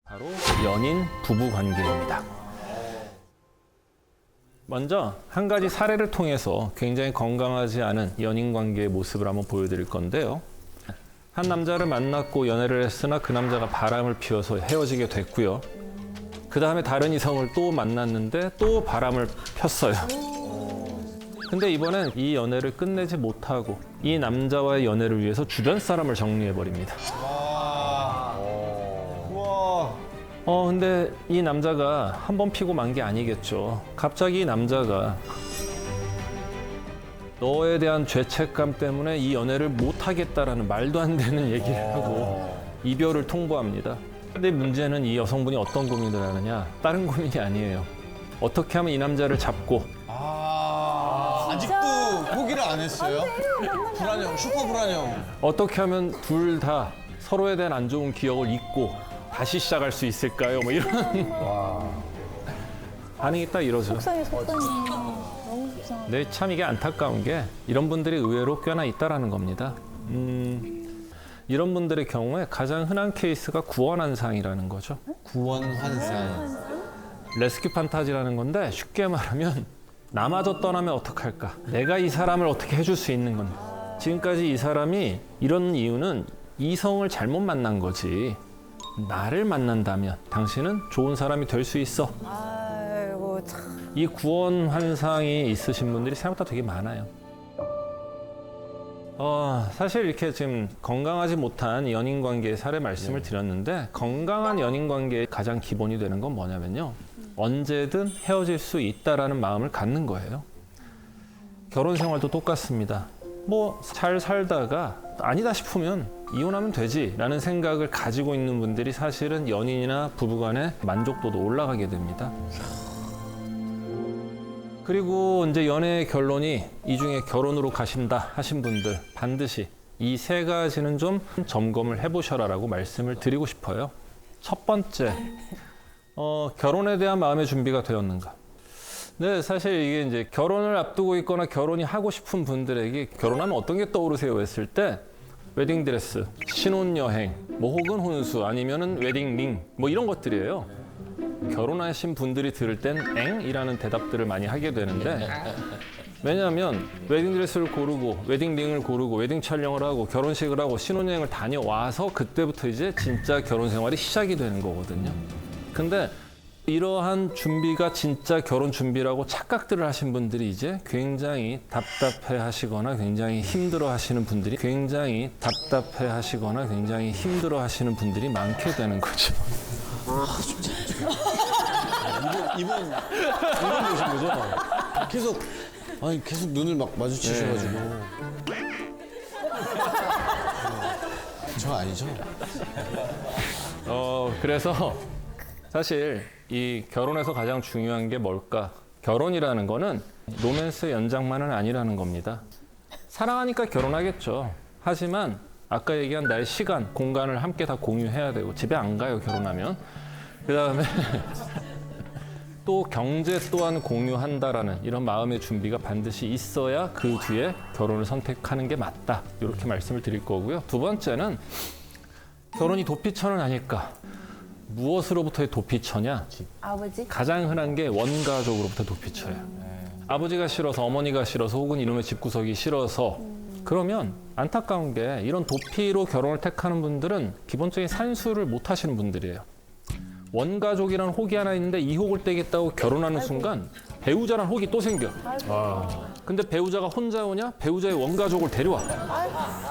바로 연인 부부 관계입니다. 먼저 한 가지 사례를 통해서 굉장히 건강하지 않은 연인 관계의 모습을 한번 보여드릴 건데요. 한 남자를 만났고 연애를 했으나 그 남자가 바람을 피워서 헤어지게 됐고요. 그 다음에 다른 이성을 또 만났는데 또 바람을 폈어요. 근데 이번엔 이 연애를 끝내지 못하고 이 남자와의 연애를 위해서 주변 사람을 정리해버립니다. 근데 이 남자가 한 번 피고 만 게 아니겠죠. 갑자기 이 남자가 너에 대한 죄책감 때문에 이 연애를 못하겠다라는 말도 안 되는 얘기를 하고 이별을 통보합니다. 근데 문제는 이 여성분이 어떤 고민을 하느냐? 다른 고민이 아니에요. 어떻게 하면 이 남자를 잡고 아직도 포기를 안 했어요? 불안형, 슈퍼 불안형. 어떻게 하면 둘 다 서로에 대한 안 좋은 기억을 잊고 다시 시작할 수 있을까요? 뭐 이런 반응이 딱 이러죠. 속상해. 너무 속상해. 네, 참 이게 안타까운 게 이런 분들이 의외로 꽤나 있다라는 겁니다. 이런 분들의 경우에 가장 흔한 케이스가 구원환상이라는 거죠. 구원환상. 레스큐 판타지라는 건데 쉽게 말하면 나마저 떠나면 어떡할까? 내가 이 사람을 어떻게 해줄 수 있는 건데. 지금까지 이 사람이 이런 이유는 이성을 잘못 만난 거지. 나를 만난다면 당신은 좋은 사람이 될 수 있어. 아이고 참. 이 구원 환상이 있으신 분들이 생각보다 되게 많아요. 사실 이렇게 지금 건강하지 못한 연인 관계의 사례 말씀을 드렸는데 건강한 연인 관계의 가장 기본이 되는 건 뭐냐면요. 언제든 헤어질 수 있다라는 마음을 갖는 거예요. 결혼 생활도 똑같습니다. 뭐 잘 살다가 아니다 싶으면 이혼하면 되지라는 생각을 가지고 있는 분들이 사실은 연인이나 부부간의 만족도도 올라가게 됩니다. 그리고 이제 연애의 결론이 이 중에 결혼으로 가신다 하신 분들 반드시 이 세 가지는 좀 점검을 해보셔라라고 말씀을 드리고 싶어요. 첫 번째, 결혼에 대한 마음의 준비가 되었는가? 네, 사실 이게 이제 결혼을 앞두고 있거나 결혼이 하고 싶은 분들에게 결혼하면 어떤 게 떠오르세요 했을 때 웨딩드레스, 신혼여행, 뭐 혹은 혼수 아니면은 웨딩링 뭐 이런 것들이에요. 결혼하신 분들이 들을 땐 엥이라는 대답들을 많이 하게 되는데 왜냐하면 웨딩드레스를 고르고 웨딩링을 고르고 웨딩 촬영을 하고 결혼식을 하고 신혼여행을 다녀와서 그때부터 이제 진짜 결혼 생활이 시작이 되는 거거든요. 근데 이러한 준비가 진짜 결혼 준비라고 착각들을 하신 분들이 이제 굉장히 답답해 하시거나 굉장히 힘들어 하시는 분들이 많게 되는 거죠. 이분 보신 거죠? 계속 눈을 막 마주치셔가지고. 저 아니죠? 그래서 사실 이 결혼에서 가장 중요한 게 뭘까? 결혼이라는 거는 로맨스의 연장만은 아니라는 겁니다. 사랑하니까 결혼하겠죠. 하지만 아까 얘기한 나의 시간, 공간을 함께 다 공유해야 되고 집에 안 가요, 결혼하면. 그다음에 또 경제 또한 공유한다라는 이런 마음의 준비가 반드시 있어야 그 뒤에 결혼을 선택하는 게 맞다. 이렇게 말씀을 드릴 거고요. 두 번째는 결혼이 도피처는 아닐까? 무엇으로부터의 도피처냐? 아버지? 가장 흔한 게 원가족으로부터 도피처예요. 아버지가 싫어서 어머니가 싫어서 혹은 이놈의 집구석이 싫어서 그러면 안타까운 게 이런 도피로 결혼을 택하는 분들은 기본적인 산수를 못 하시는 분들이에요. 원가족이라는 혹이 하나 있는데 이 혹을 떼겠다고 결혼하는 순간 배우자란 혹이 또 생겨. 근데 배우자가 혼자 오냐? 배우자의 원가족을 데려와.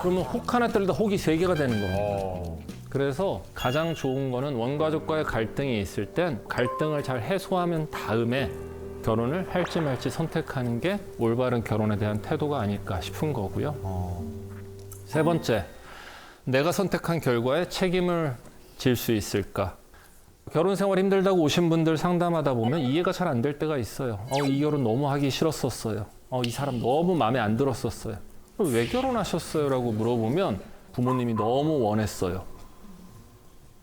그러면 혹 하나 떼려다 혹이 세 개가 되는 거예요. 그래서 가장 좋은 거는 원가족과의 갈등이 있을 땐 갈등을 잘 해소하면 다음에 결혼을 할지 말지 선택하는 게 올바른 결혼에 대한 태도가 아닐까 싶은 거고요. 세 번째, 내가 선택한 결과에 책임을 질 수 있을까? 결혼 생활 힘들다고 오신 분들 상담하다 보면 이해가 잘 안 될 때가 있어요. 이 결혼 너무 하기 싫었었어요. 이 사람 너무 마음에 안 들었었어요. 왜 결혼하셨어요? 라고 물어보면 부모님이 너무 원했어요.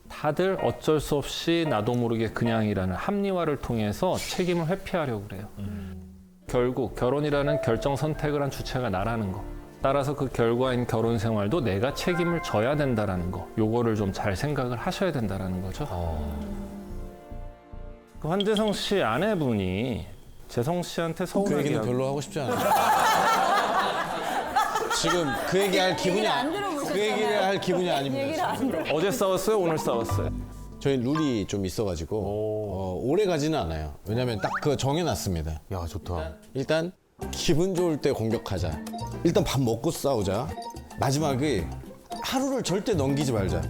다들 어쩔 수 없이 나도 모르게 그냥이라는 합리화를 통해서 책임을 회피하려고 그래요. 결국 결혼이라는 결정 선택을 한 주체가 나라는 거. 따라서 그 결과인 결혼 생활도 내가 책임을 져야 된다라는 거. 요거를 좀 잘 생각을 하셔야 된다라는 거죠. 그 환재성 씨 아내분이 재성 씨한테 그 서운하게 얘기는 하고 별로 하고 싶지 않아요. 지금 그 얘기할 기분이 그 얘기를 할 기분이 아닙니다. 어제 싸웠어요? 오늘 싸웠어요? 저희 룰이 좀 있어가지고 오래 가지는 않아요. 왜냐면 딱 그거 정해놨습니다. 야, 좋다. 일단 기분 좋을 때 공격하자. 일단 밥 먹고 싸우자. 마지막에 하루를 절대 넘기지 말자.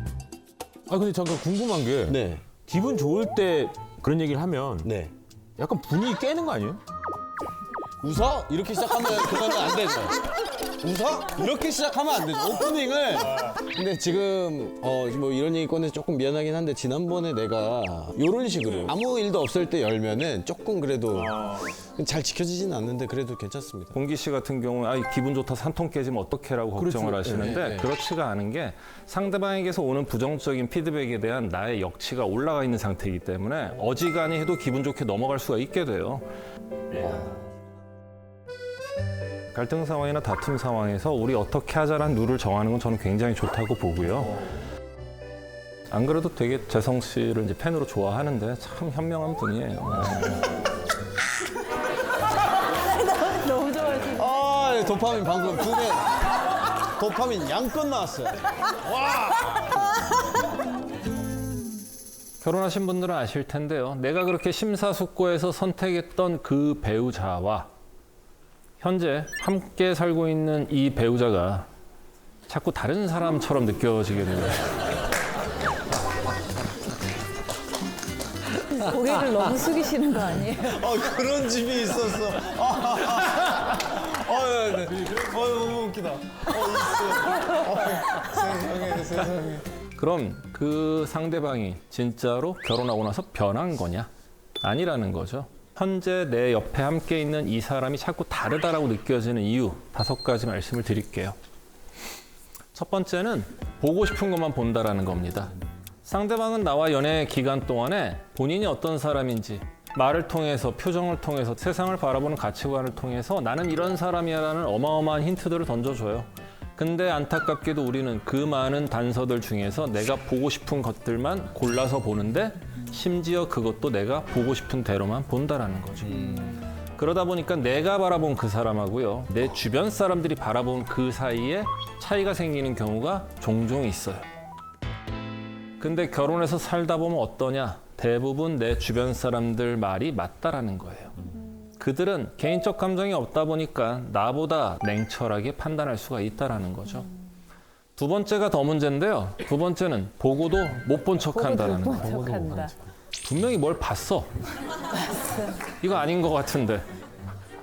아, 근데 잠깐 궁금한 게 네, 기분 좋을 때 그런 얘기를 하면 네. 약간 분위기 깨는 거 아니에요? 웃어? 이렇게 시작하면 그거는 안 되죠. 웃어? 이렇게 시작하면 안 되죠. 오프닝을. 근데 지금 뭐 이런 얘기 꺼내서 조금 미안하긴 한데 지난번에 내가 이런 식으로 아무 일도 없을 때 열면은 조금 그래도 잘 지켜지진 않는데 그래도 괜찮습니다. 공기 씨 같은 경우는 기분 좋다서 한 통 깨지면 어떡해라고 걱정을 하시는데 네. 그렇지가 않은 게 상대방에게서 오는 부정적인 피드백에 대한 나의 역치가 올라가 있는 상태이기 때문에 어지간히 해도 기분 좋게 넘어갈 수가 있게 돼요. 갈등 상황이나 다툼 상황에서 우리 어떻게 하자라는 룰을 정하는 건 저는 굉장히 좋다고 보고요. 안 그래도 되게 재성 씨를 이제 팬으로 좋아하는데 참 현명한 분이에요. 너무 좋아하지. 아, 도파민 방금 2배. 도파민 양껏 나왔어요. 결혼하신 분들은 아실 텐데요. 내가 그렇게 심사숙고해서 선택했던 그 배우자와 현재 함께 살고 있는 이 배우자가 자꾸 다른 사람처럼 느껴지게 돼요. 고개를 너무 숙이시는 거 아니에요? 그런 집이 있었어. 네. 너무 웃기다. 있어. 세상에. 그럼 그 상대방이 진짜로 결혼하고 나서 변한 거냐? 아니라는 거죠. 현재 내 옆에 함께 있는 이 사람이 자꾸 다르다라고 느껴지는 이유 5가지 말씀을 드릴게요. 첫 번째는 보고 싶은 것만 본다라는 겁니다. 상대방은 나와 연애 기간 동안에 본인이 어떤 사람인지 말을 통해서 표정을 통해서 세상을 바라보는 가치관을 통해서 나는 이런 사람이야라는 어마어마한 힌트들을 던져줘요. 근데 안타깝게도 우리는 그 많은 단서들 중에서 내가 보고 싶은 것들만 골라서 보는데 심지어 그것도 내가 보고 싶은 대로만 본다라는 거죠. 그러다 보니까 내가 바라본 그 사람하고요. 내 주변 사람들이 바라본 그 사이에 차이가 생기는 경우가 종종 있어요. 근데 결혼해서 살다 보면 어떠냐? 대부분 내 주변 사람들 말이 맞다라는 거예요. 그들은 개인적 감정이 없다 보니까 나보다 냉철하게 판단할 수가 있다라는 거죠. 두 번째가 더 문제인데요. 두 번째는 보고도 못 본 척한다라는 거예요. 척한다. 분명히 뭘 봤어. 이거 아닌 것 같은데.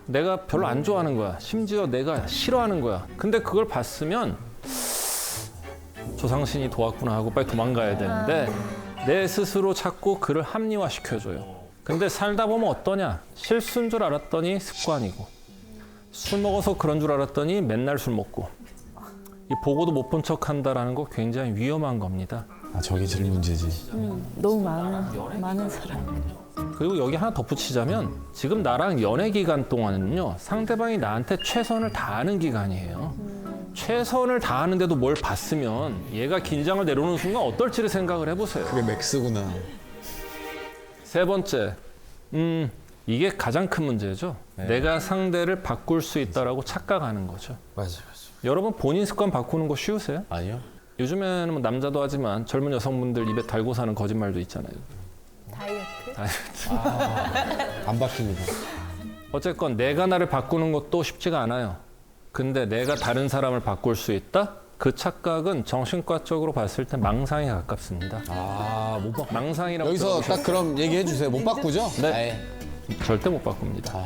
내가 별로 안 좋아하는 거야. 심지어 내가 싫어하는 거야. 근데 그걸 봤으면 조상신이 도왔구나 하고 빨리 도망가야 되는데 내 스스로 자꾸 그를 합리화시켜줘요. 근데 살다 보면 어떠냐? 실수인 줄 알았더니 습관이고 술 먹어서 그런 줄 알았더니 맨날 술 먹고 이 보고도 못 본 척한다라는 거 굉장히 위험한 겁니다. 저게 제일 문제지. 너무 많은 사람. 그리고 여기 하나 덧붙이자면 지금 나랑 연애 기간 동안은요 상대방이 나한테 최선을 다하는 기간이에요. 최선을 다하는데도 뭘 봤으면 얘가 긴장을 내려놓는 순간 어떨지를 생각을 해보세요. 그게 맥스구나. 세 번째, 이게 가장 큰 문제죠. 내가 상대를 바꿀 수 있다라고 착각하는 거죠. 맞아. 여러분 본인 습관 바꾸는 거 쉬우세요? 아니요? 요즘에는 뭐 남자도 하지만 젊은 여성분들 입에 달고 사는 거짓말도 있잖아요. 다이어트? 안 바뀝니다. 어쨌건 내가 나를 바꾸는 것도 쉽지가 않아요. 근데 내가 다른 사람을 바꿀 수 있다? 그 착각은 정신과적으로 봤을 때 망상에 가깝습니다. 못 바꿔. 망상이라고 여기서 들어보셨어요? 딱 그럼 얘기해 주세요. 못 바꾸죠? 네. 절대 못 바꿉니다.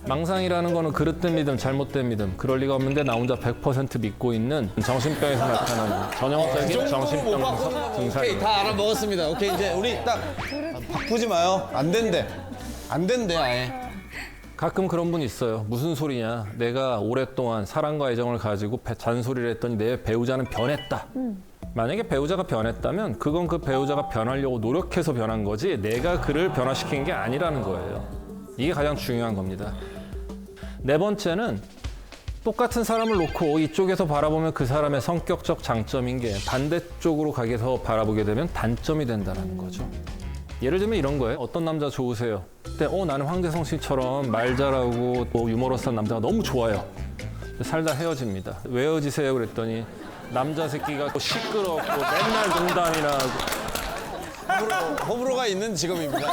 망상이라는 거는 그릇된 믿음, 잘못된 믿음, 그럴 리가 없는데 나 혼자 100% 믿고 있는 정신병에서 나타나는 전형적인 정신병 오케이, 증상입니다. 다 알아먹었습니다. 오케이, 이제 우리 딱 바꾸지 마요. 안 된대. 안 된대, 아예. 가끔 그런 분 있어요. 무슨 소리냐. 내가 오랫동안 사랑과 애정을 가지고 잔소리를 했더니 내 배우자는 변했다. 만약에 배우자가 변했다면 그건 그 배우자가 변하려고 노력해서 변한 거지 내가 그를 변화시킨 게 아니라는 거예요. 이게 가장 중요한 겁니다. 네 번째는 똑같은 사람을 놓고 이쪽에서 바라보면 그 사람의 성격적 장점인 게 반대쪽으로 가게서 바라보게 되면 단점이 된다는 거죠. 예를 들면 이런 거예요. 어떤 남자 좋으세요? 그때 나는 황재성 씨처럼 말 잘하고 또 유머러스한 남자가 너무 좋아요. 살다 헤어집니다. 왜 헤어지세요? 그랬더니 남자 새끼가 또 시끄럽고 맨날 농담이나 하고 호불호가 있는 직업입니다.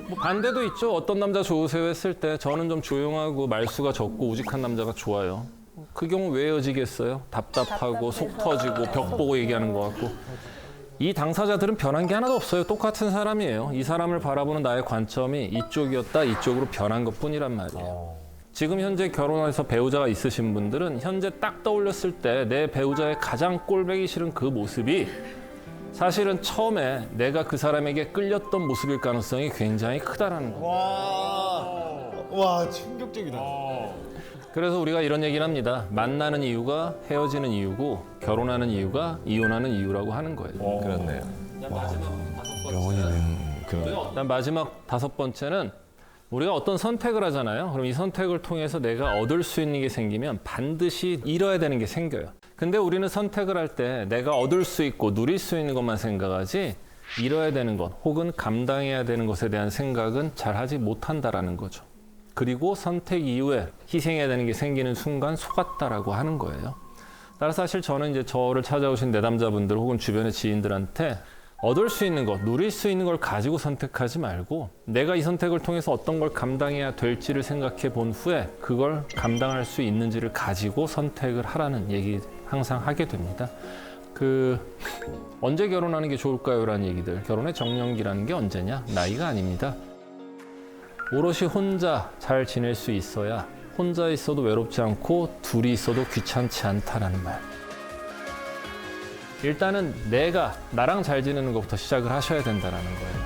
뭐 반대도 있죠. 어떤 남자 좋으세요 했을 때 저는 좀 조용하고 말수가 적고 우직한 남자가 좋아요. 그 경우 왜 헤어지겠어요? 답답하고 속 터지고 벽 보고 얘기하는 것 같고. 이 당사자들은 변한 게 하나도 없어요. 똑같은 사람이에요. 이 사람을 바라보는 나의 관점이 이쪽이었다 이쪽으로 변한 것뿐이란 말이에요. 지금 현재 결혼해서 배우자가 있으신 분들은 현재 딱 떠올렸을 때 내 배우자의 가장 꼴보기 싫은 그 모습이 사실은 처음에 내가 그 사람에게 끌렸던 모습일 가능성이 굉장히 크다라는 거예요. 와, 충격적이다. 그래서 우리가 이런 얘기를 합니다. 만나는 이유가 헤어지는 이유고 결혼하는 이유가 이혼하는 이유라고 하는 거예요. 그렇네요. 명언이네요. 일단 마지막 5번째는 우리가 어떤 선택을 하잖아요. 그럼 이 선택을 통해서 내가 얻을 수 있는 게 생기면 반드시 잃어야 되는 게 생겨요. 근데 우리는 선택을 할 때 내가 얻을 수 있고 누릴 수 있는 것만 생각하지 잃어야 되는 것 혹은 감당해야 되는 것에 대한 생각은 잘 하지 못한다라는 거죠. 그리고 선택 이후에 희생해야 되는 게 생기는 순간 속았다라고 하는 거예요. 따라서 사실 저는 이제 저를 찾아오신 내담자분들 혹은 주변의 지인들한테 얻을 수 있는 것, 누릴 수 있는 걸 가지고 선택하지 말고 내가 이 선택을 통해서 어떤 걸 감당해야 될지를 생각해 본 후에 그걸 감당할 수 있는지를 가지고 선택을 하라는 얘기 항상 하게 됩니다. 언제 결혼하는 게 좋을까요? 라는 얘기들. 결혼의 정년기라는 게 언제냐? 나이가 아닙니다. 오롯이 혼자 잘 지낼 수 있어야 혼자 있어도 외롭지 않고 둘이 있어도 귀찮지 않다라는 말. 일단은 내가 나랑 잘 지내는 것부터 시작을 하셔야 된다는 거예요.